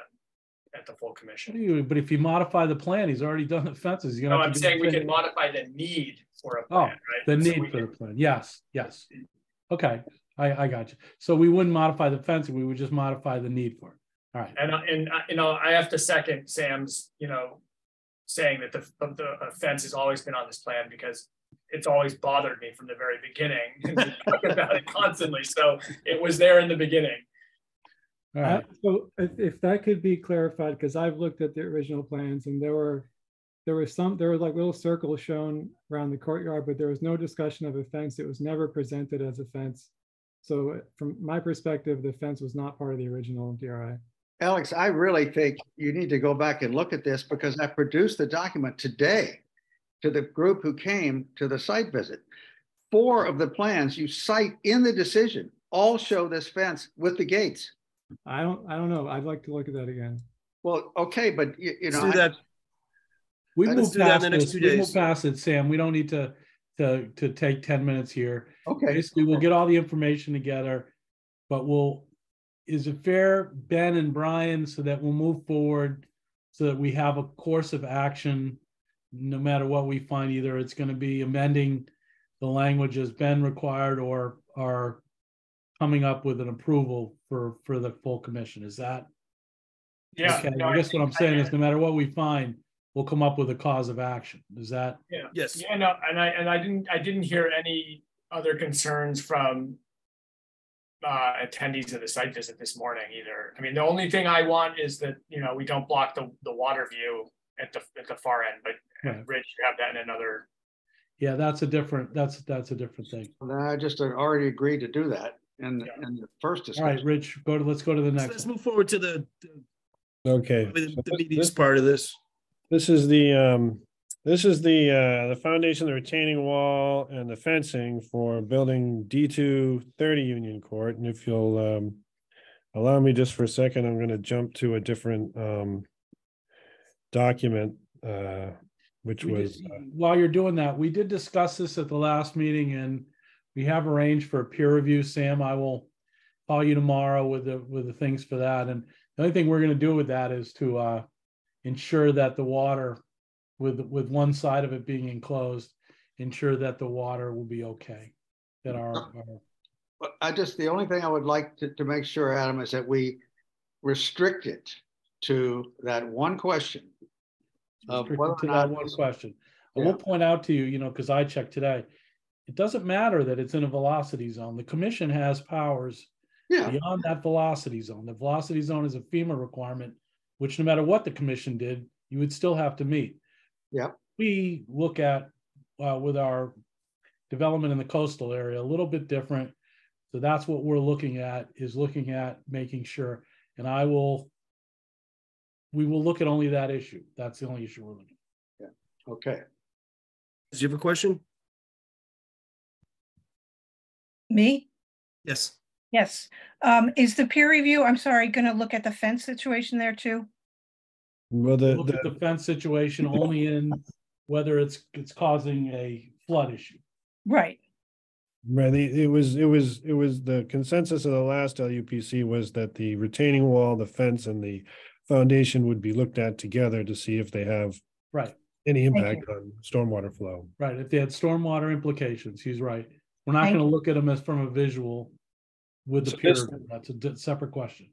at the full commission.
But if you modify the plan, he's already done the fences.
No, I'm saying we can modify the need for a plan, right?
The need for the plan. Yes. Okay, I got you. So we wouldn't modify the fencing, we would just modify the need for it. All right.
And I have to second Sam's, saying that the fence has always been on this plan because it's always bothered me from the very beginning. And we talk about it constantly. So it was there in the beginning.
All right.
So if that could be clarified, because I've looked at the original plans and there were like little circles shown around the courtyard, but there was no discussion of a fence. It was never presented as a fence. So from my perspective, the fence was not part of the original DRI.
Alex, I really think you need to go back and look at this because I produced the document today to the group who came to the site visit. 4 of the plans you cite in the decision all show this fence with the gates.
I don't know. I'd like to look at that again.
Well, okay, but
Let's do that.
We
Let's
move
do that in
past
the next
this.
2
We
days.
move past it, Sam. We don't need to take 10 minutes here.
Okay.
Basically, we'll get all the information together, but is it fair, Ben and Brian, so that we'll move forward so that we have a course of action no matter what we find? Either it's going to be amending the language as Ben required or coming up with an approval for the full commission. Is that?
Yeah.
Okay.
No,
I guess what I'm saying is no matter what we find, we'll come up with a cause of action. Is that?
Yeah.
Yes.
Yeah, no, and I didn't hear any other concerns from attendees of the site visit this morning either. I mean, the only thing I want is that we don't block the water view at the far end. But
Right.
Rich, you have that in another.
Yeah, that's a different thing.
I just already agreed to do that in the first discussion.
All right, Rich, let's go to the next.
Let's move forward to the
Okay.
The meatiest part of this.
This is the foundation, the retaining wall, and the fencing for building D2 30 Union Court. And if you'll allow me just for a second, I'm going to jump to a different document, which was.
While you're doing that, we did discuss this at the last meeting, and we have arranged for a peer review. Sam, I will call you tomorrow with the things for that. And the only thing we're going to do with that is to ensure that the water, with one side of it being enclosed, ensure that the water will be okay. That
the only thing I would like to make sure, Adam, is that we restrict it to that one question.
Restricted to that one question. Yeah. I will point out to you, because I checked today, it doesn't matter that it's in a velocity zone. The commission has powers beyond that velocity zone. The velocity zone is a FEMA requirement, which no matter what the commission did, you would still have to meet.
Yeah.
We look at with our development in the coastal area a little bit different. So that's what we're looking at making sure. And we will look at only that issue. That's the only issue we're looking at.
Yeah. Okay.
Do you have a question?
Me?
Yes.
Yes. Is the peer review, I'm sorry, going to look at the fence situation there too?
Well,
look at the fence situation only in whether it's causing a flood issue.
Right.
Right. It was the consensus of the last LUPC was that the retaining wall, the fence, and the foundation would be looked at together to see if they have any impact on stormwater flow.
Right. If they had stormwater implications, he's right. We're not going to look at them as from a visual with the peer review. That's a separate question.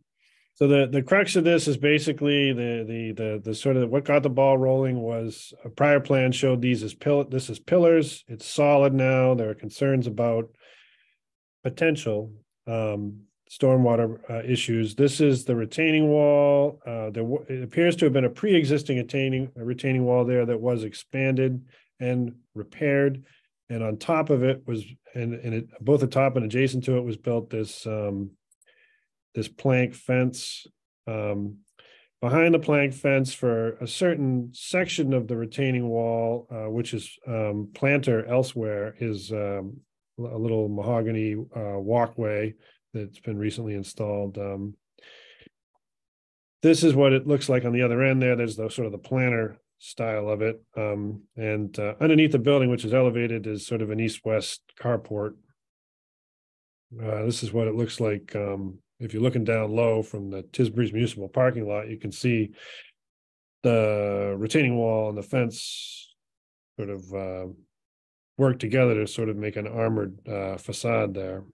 So the crux of this is basically the sort of what got the ball rolling was a prior plan showed these as this is pillars. It's solid now. There are concerns about potential stormwater issues. This is the retaining wall. It appears to have been a pre-existing retaining wall there that was expanded and repaired. And on top of it was, both the top and adjacent to it was built this plank fence. Behind the plank fence for a certain section of the retaining wall, which is planter elsewhere, is a little mahogany walkway that's been recently installed. This is what it looks like on the other end there. There's the sort of the planter style of it. And underneath the building, which is elevated, is sort of an east-west carport. This is what it looks like. If you're looking down low from the Tisbury's municipal parking lot, you can see the retaining wall and the fence sort of work together to sort of make an armored facade there.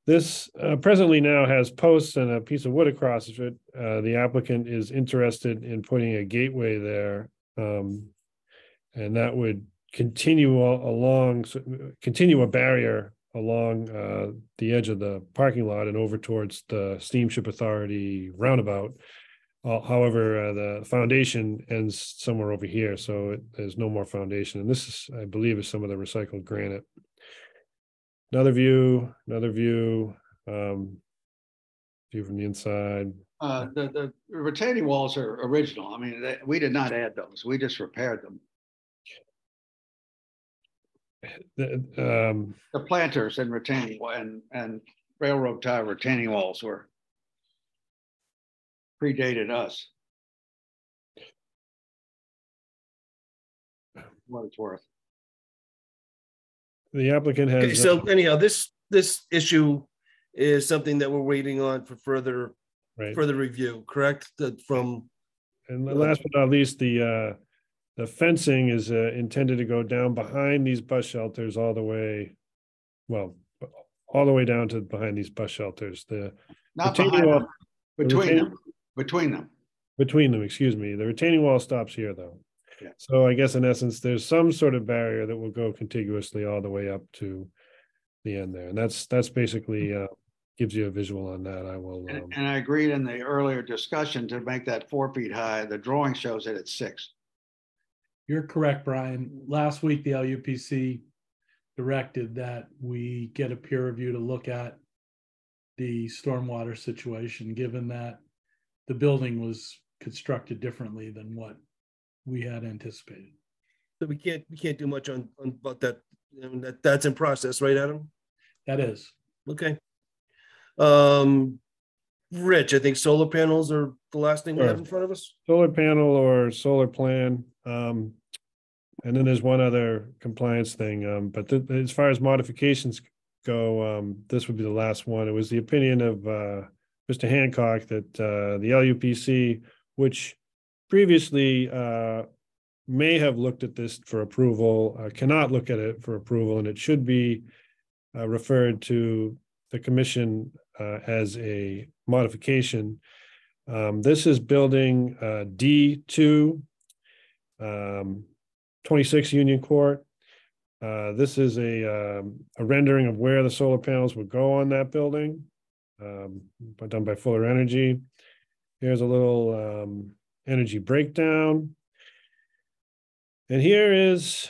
This presently now has posts and a piece of wood across it. The applicant is interested in putting a gateway there, and that would continue a barrier along the edge of the parking lot and over towards the Steamship Authority roundabout. However, the foundation ends somewhere over here, so there's no more foundation. And this is, I believe, is some of the recycled granite. Another view view from the inside.
The retaining walls are original. I mean, we did not add those. We just repaired them. The planters and retaining and railroad tie retaining walls were predated us. What it's worth.
The applicant has.
Okay, so anyhow, this issue is something that we're waiting on for further review, correct?
And last but not least, the fencing is intended to go down behind these bus shelters all the way down to behind these bus shelters.
Between them.
Excuse me. The retaining wall stops here, though. Yeah. So I guess in essence, there's some sort of barrier that will go contiguously all the way up to the end there, and that's basically gives you a visual on that. I will.
And I agreed in the earlier discussion to make that 4 feet high. The drawing shows that it's 6.
You're correct, Brian. Last week, the LUPC directed that we get a peer review to look at the stormwater situation, given that the building was constructed differently than what we had anticipated.
So we can't do much on about that. I mean, that's in process, right, Adam?
That is.
Okay. Rich, I think solar panels are the last thing we have in front of us.
Solar panel or solar plan. And then there's one other compliance thing. But as far as modifications go, this would be the last one. It was the opinion of Mr. Hancock that the LUPC, which previously may have looked at this for approval, cannot look at it for approval, and it should be referred to the commission as a modification. This is building D2, 26 Union Court. This is a rendering of where the solar panels would go on that building, done by Fuller Energy. Here's a little energy breakdown. And here is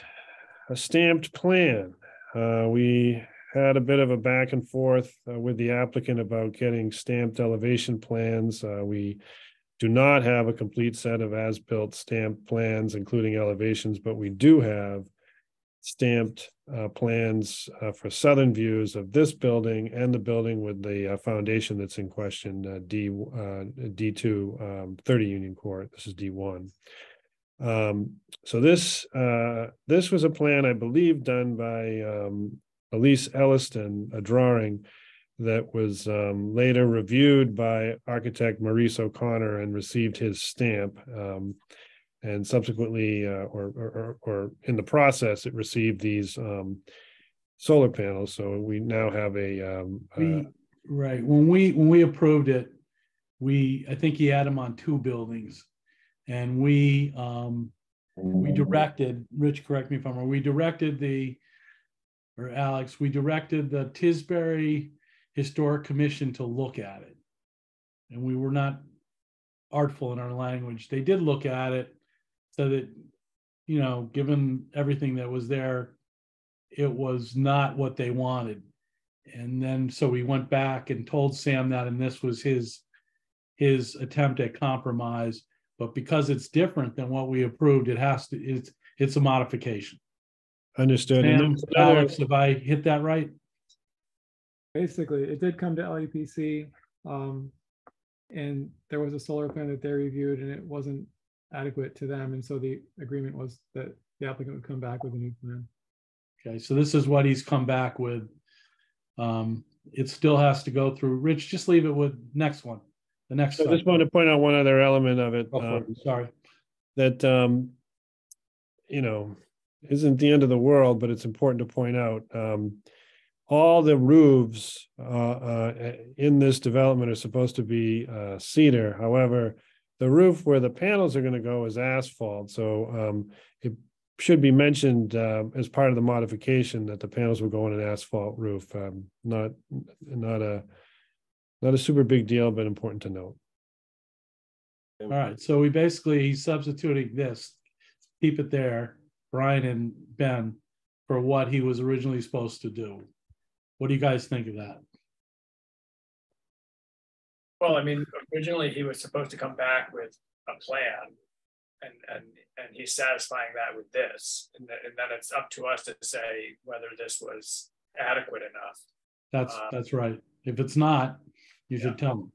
a stamped plan. We had a bit of a back and forth with the applicant about getting stamped elevation plans. We do not have a complete set of as-built stamped plans, including elevations, but we do have stamped plans for southern views of this building and the building with the foundation that's in question, D2, 30 Union Court. This is D1. So this was a plan, I believe, done by Elise Elliston, a drawing that was later reviewed by architect Maurice O'Connor and received his stamp. And subsequently, or in the process, it received these solar panels. So we now have
right. When we approved it, I think he had them on 2 buildings, and we directed, Rich, correct me if I'm wrong, we directed the Tisbury Historic Commission to look at it. And we were not artful in our language. They did look at it, so that, you know, given everything that was there, it was not what they wanted. And then, so we went back and told Sam that, and this was his attempt at compromise. But because it's different than what we approved, it's a modification.
Understood.
Sam,
And
Alex, have I hit that right?
Basically, it did come to LUPC, and there was a solar plan that they reviewed, and it wasn't adequate to them. And so the agreement was that the applicant would come back with a new plan.
Okay, so this is what he's come back with. It still has to go through. Rich, just leave it with next one. The next.
I just wanted to point out one other element of it.
Sorry.
That, you know, isn't the end of the world, but it's important to point out. All the roofs in this development are supposed to be cedar. However, the roof where the panels are going to go is asphalt. So it should be mentioned as part of the modification that the panels will go on an asphalt roof. Not a super big deal, but important to note.
All right. So he's substituting this, keep it there, Brian and Ben, for what he was originally supposed to do. What do you guys think of that?
Well, I mean, originally he was supposed to come back with a plan, and he's satisfying that with this, and then it's up to us to say whether this was adequate enough.
That's right. If it's not, you should tell him.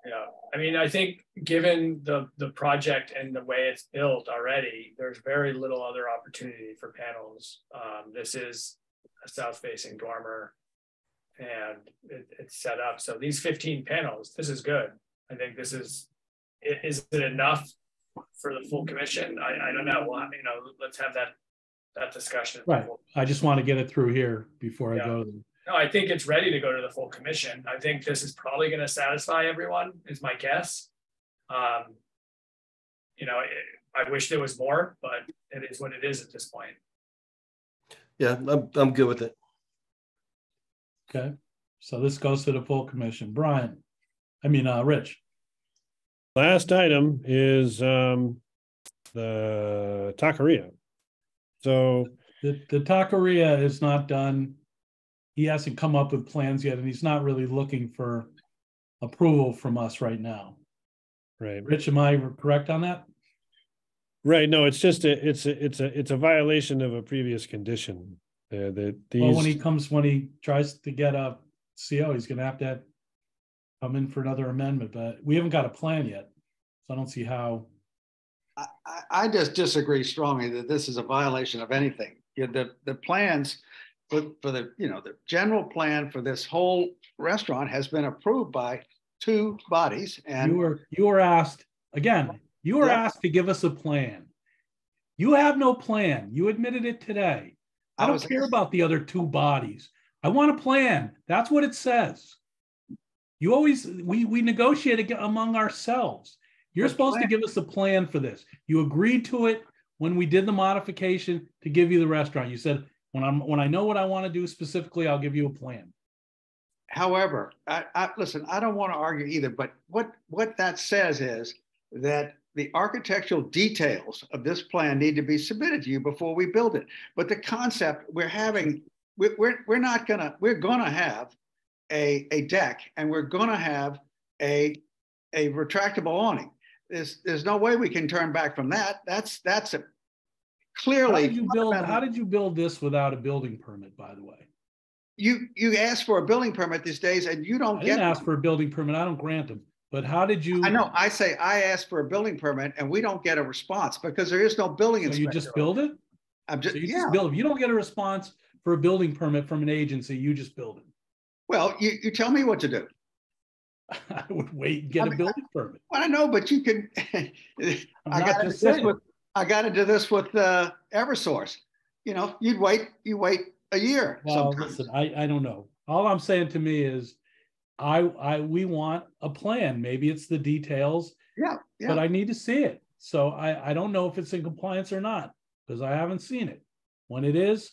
Yeah, I mean, I think given the project and the way it's built already, there's very little other opportunity for panels. This is a south-facing dormer, and it's set up. So these 15 panels, this is good. I think this is it enough for the full commission? I don't know. Well, you know, let's have that discussion.
Right. I just want to get it through here before I go there.
No, I think it's ready to go to the full commission. I think this is probably going to satisfy everyone, is my guess. You know, I wish there was more, but it is what it is at this point.
Yeah, I'm good with it.
Okay, so this goes to the full commission. Rich.
Last item is the taqueria. So
the taqueria is not done. He hasn't come up with plans yet, and he's not really looking for approval from us right now.
Right.
Rich, am I correct on that?
Right. No, it's just it's a violation of a previous condition. That these.
Well, when he tries to get a CO, he's going to have come in for another amendment, but we haven't got a plan yet, so I don't see how.
I just disagree strongly that this is a violation of anything. The plans for the the general plan for this whole restaurant has been approved by 2 bodies, and
you were asked again. You were asked to give us a plan. You have no plan. You admitted it today. I don't care about the other 2 bodies. I want a plan. That's what it says. You always, we negotiate among ourselves. You're supposed to give us a plan for this. You agreed to it when we did the modification to give you the restaurant. You said, when I know what I want to do specifically, I'll give you a plan.
However, listen, I don't want to argue either, but what that says is that the architectural details of this plan need to be submitted to you before we build it. But the concept we're gonna have a deck, and we're gonna have a retractable awning. There's no way we can turn back from that. That's a clearly.
How did you build this without a building permit, by the way?
You ask for a building permit these days, and you don't get.
I didn't ask for a building permit. I don't grant them. But how did you?
I know. I say I asked for a building permit, and we don't get a response because there is no building inspector.
You just build it? Just build it. If you don't get a response for a building permit from an agency, you just build it.
Well, you tell me what to do.
I would wait and get a building permit.
Well, I know, but you can. I got to do this with Eversource. You wait a year.
Well, listen, I don't know. All I'm saying to me is, we want a plan. Maybe it's the details.
Yeah.
But I need to see it. So I don't know if it's in compliance or not because I haven't seen it. When it is,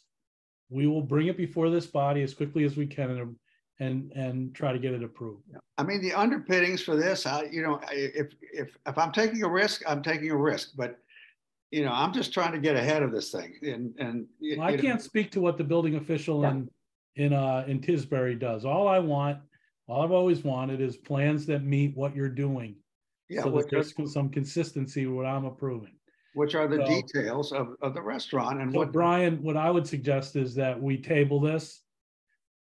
we will bring it before this body as quickly as we can and try to get it approved.
I mean, the underpinnings for this, if I'm taking a risk, I'm taking a risk. But I'm just trying to get ahead of this thing.
Well, I can't speak to what the building official in Tisbury does. All I've always wanted is plans that meet what you're doing.
Yeah,
so that there's some consistency with what I'm approving.
Which are the details of the restaurant. And
Brian, what I would suggest is that we table this.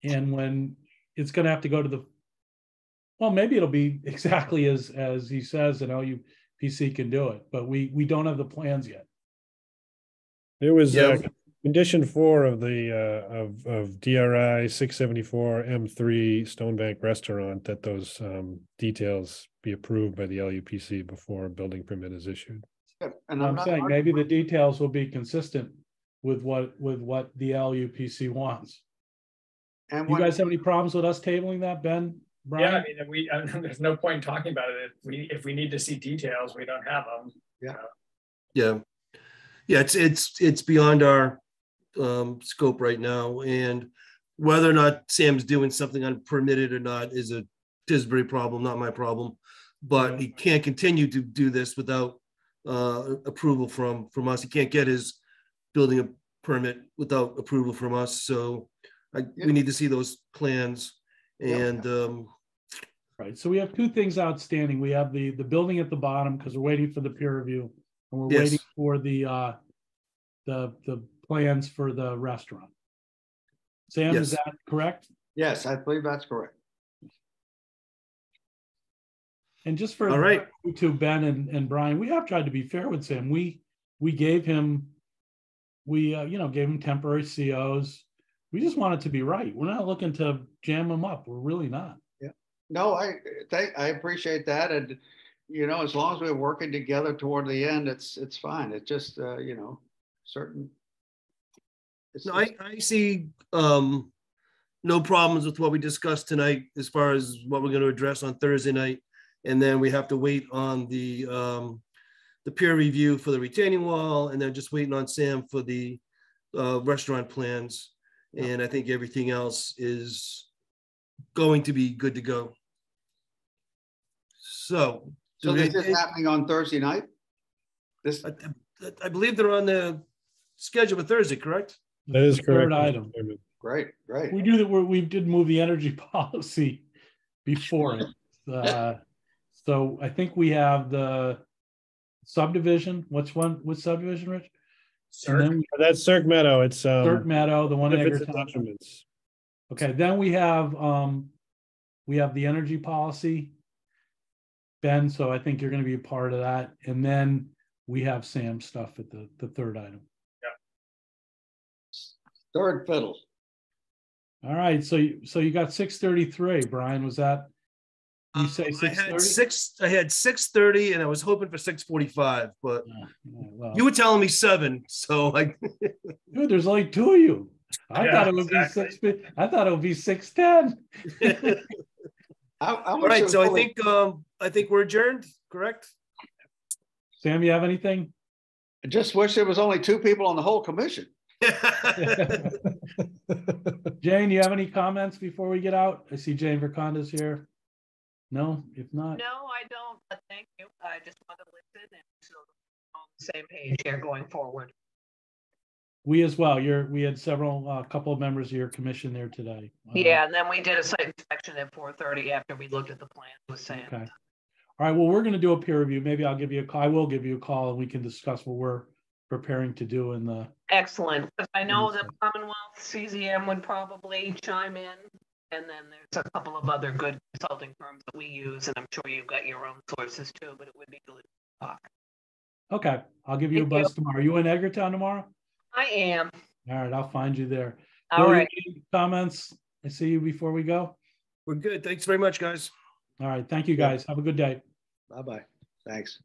And when it's going to have to go to maybe it'll be exactly as he says, and LUPC can do it, but we don't have the plans yet.
There was condition 4 of the of DRI 674 M3 Stonebank Restaurant that those details be approved by the LUPC before a building permit is issued.
And
I'm saying maybe the details will be consistent with what the LUPC wants. And you guys have any problems with us tabling that, Ben? Brian?
Yeah, I mean, there's no point in talking about it. If we need to see details, we don't have them.
Yeah. It's beyond our scope right now, and whether or not Sam's doing something unpermitted or not is a Tisbury problem, not my problem. But he can't continue to do this without approval from us. He can't get his building permit without approval from us. So we need to see those plans. And
right. So we have 2 things outstanding. We have the building at the bottom because we're waiting for the peer review, and we're waiting for the plans for the restaurant. Sam, is that correct?
Yes, I believe that's correct.
And just for you two, Ben and Brian, we have tried to be fair with Sam. We gave him, gave him temporary COs. We just want it to be right. We're not looking to jam them up. We're really not.
Yeah. No, I appreciate that. And, as long as we're working together toward the end, it's fine. It's just, certain.
I see no problems with what we discussed tonight as far as what we're going to address on Thursday night. And then we have to wait on the peer review for the retaining wall, and then just waiting on Sam for the restaurant plans. And I think everything else is going to be good to go. So
this is happening on Thursday night?
I believe they're on the schedule for Thursday, correct?
That is correct.
Third item.
Great.
We knew that we did move the energy policy before it. So I think we have the subdivision. Which subdivision, Rich? And then
That's Cirque Meadow. It's
Cirque Meadow, the one in
benefits and
Egerton.
detriments.
Okay, then we have the energy policy, Ben. So I think you're going to be a part of that, and then we have Sam's stuff at the third item.
Third fiddle.
All right, so you got 6:33, Brian. Was that you say 6:30?
I had 6:30, and I was hoping for 6:45, but
Well,
you were telling me 7, so I.
Dude, there's only 2 of you. I thought it would be 6. I thought it would be 6:10.
All right, so I think we're adjourned. Correct?
Sam, you have anything?
I just wish there was only 2 people on the whole commission.
Jane, you have any comments before we get out? I see Jane Verconda's here. No, if not.
No, I don't, but thank you. I just want to listen and so we're on the same page here going forward.
We as well. We had several, couple of members of your commission there today.
Yeah, and then we did a site inspection at 4:30 after we looked at the plan with Sam.
Okay. All right. Well, we're going to do a peer review. Maybe I'll give you a call. I will give you a call and we can discuss what we're preparing to do in the.
Excellent. I know the Commonwealth CZM would probably chime in. And then there's a couple of other good consulting firms that we use, and I'm sure you've got your own sources too, but it would be good to talk.
Okay. I'll give you a buzz tomorrow. Are you in Egerton tomorrow?
I am.
All right. I'll find you there.
All right.
Comments? I see you before we go.
We're good. Thanks very much, guys.
All right. Thank you, guys. Have a good day.
Bye-bye. Thanks.